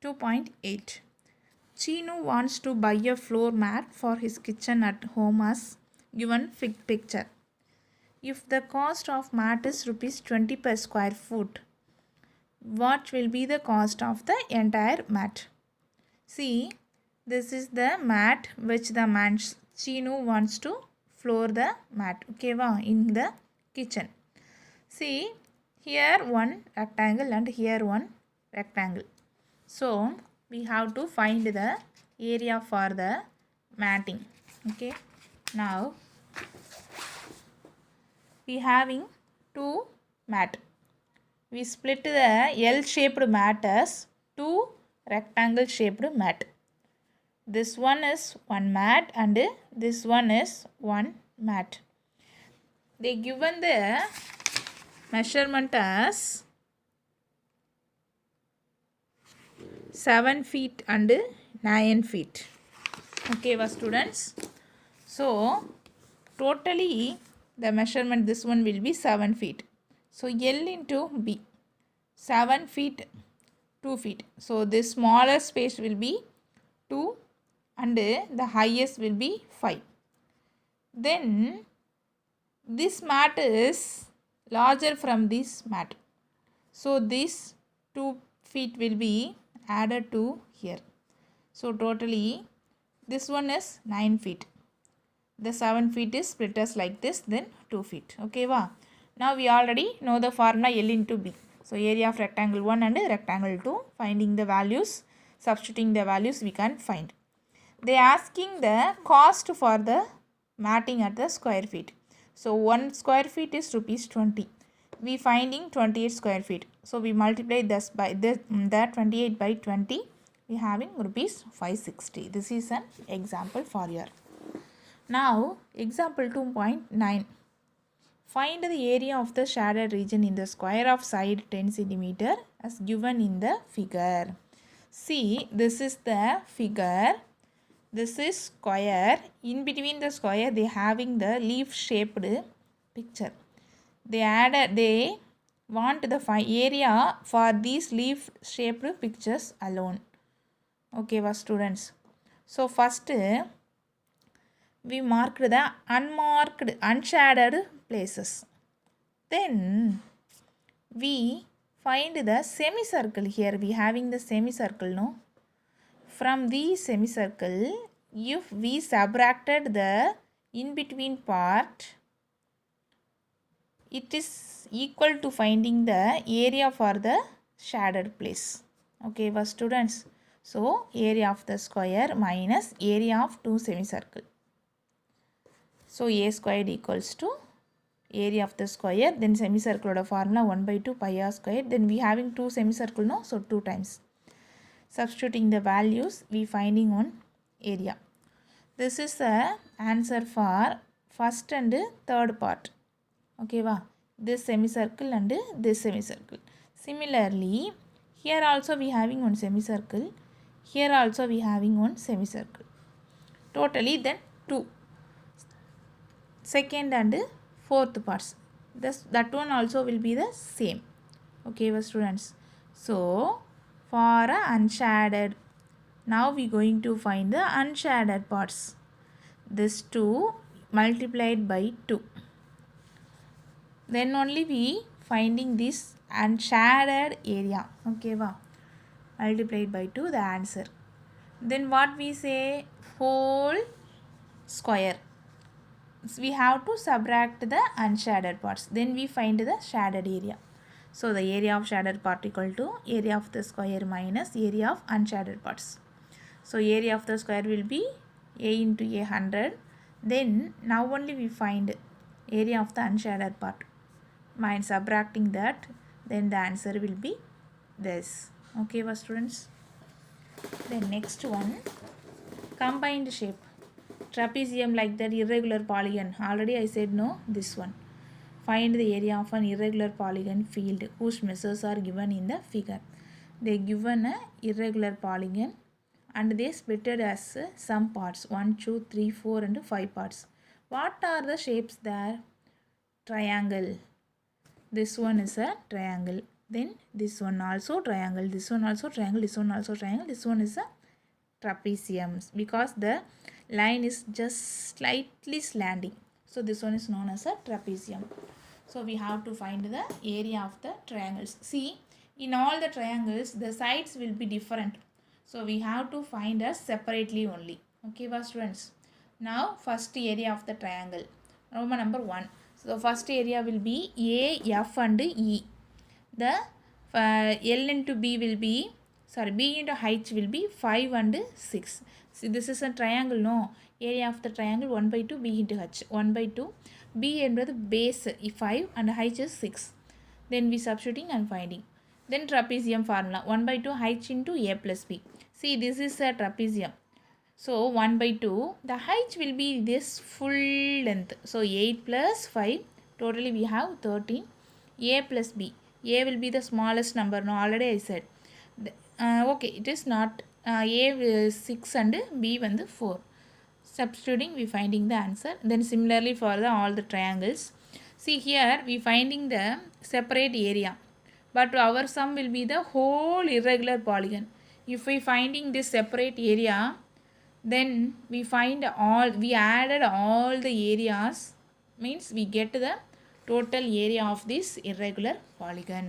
2.8. Chinu wants to buy a floor mat for his kitchen at home as given picture. If the cost of mat is rupees 20 per square foot, what will be the cost of the entire mat? See, this is the mat which the man Chinu wants to floor the mat, okay, in the kitchen. See, here one rectangle and here one rectangle. So, we have to find the area for the matting, okay. Now, we having two mat. We split the L-shaped mat as two rectangle shaped mat. This one is one mat and this one is one mat. They given the measurement as 7 feet and 9 feet. Okay, students. So, totally the measurement, this one will be 7 feet. So, L into B, 7 feet, 2 feet. So, this smaller space will be 2 and the highest will be 5. Then, this mat is larger from this mat. So, this 2 feet will be added to here. So, totally this one is 9 feet. The 7 feet is split as like this, then 2 feet. Okay, now we already know the formula L into B. So, area of rectangle 1 and rectangle 2. Finding the values, substituting the values we can find. They are asking the cost for the matting at the square feet. So, 1 square feet is rupees 20. We finding 28 square feet. So, we multiply this by the 28 by 20. We having rupees 560. This is an example for your. Now, example 2.9. Find the area of the shaded region in the square of side 10 cm as given in the figure. See, this is the figure. This is square. In between the square, they having the leaf shaped picture. They want the area for these leaf shaped pictures alone. Okay, students. So, first we marked the unmarked, unshaded places. Then we find the semicircle here. We having the semicircle, no? From the semicircle, if we subtracted the in-between part, it is equal to finding the area for the shaded place. Okay, students. So, area of the square minus area of two semicircle. So, a squared equals to area of the square, then semicircle formula 1 by 2 pi r squared. Then we having two semicircle, no? So, 2 times. Substituting the values, we finding on area. This is the answer for first and third part. Okay, this semicircle and this semicircle. Similarly, here also we having one semicircle. Here also we having one semicircle. Totally then 2. Second and fourth parts. That one also will be the same. Okay, students. So, for unshaded, now we going to find the unshaded parts. This 2 multiplied by 2. Then only we finding this unshaded area. Okay, multiplied by 2 the answer. Then what we say? Whole square. So we have to subtract the unshaded parts. Then we find the shaded area. So the area of shaded part equal to area of the square minus area of unshaded parts. So area of the square will be a into a 100. Then now only we find area of the unshaded part. Mind subtracting that, then the answer will be this. Okay, students. The next one, combined shape. Trapezium like that, irregular polygon. Already I said no, this one. Find the area of an irregular polygon field whose measures are given in the figure. They given a irregular polygon and they split it as some parts. 1, 2, 3, 4 and 5 parts. What are the shapes there? Triangle. This one is a triangle. Then this one also triangle, this one also triangle, this one also triangle. This one is a trapezium because the line is just slightly slanting. So this one is known as a trapezium. So we have to find the area of the triangles. See, in all the triangles, the sides will be different. So we have to find us separately only. Okay, students. Now, first area of the triangle. Roman number 1. So the first area will be A, F and E. The L into B will be, B into H will be 5 and 6. See, this is a triangle, no? Area of the triangle 1 by 2, B into H. 1 by 2. B என்பது base 5 and H is 6. Then we substituting and finding. Then trapezium formula 1 by 2 H into A plus B. See, this is a trapezium. So 1 by 2, the H will be this full length. So 8 plus 5, totally we have 13. A plus B. A will be the smallest number. No, already I said. Okay, it is not. A is 6 and B வந்து 4. Substituting, we finding the answer. Then similarly for all the triangles. See here, we finding the separate area. But our sum will be the whole irregular polygon. If we finding this separate area, then we added all the areas. Means we get the total area of this irregular polygon.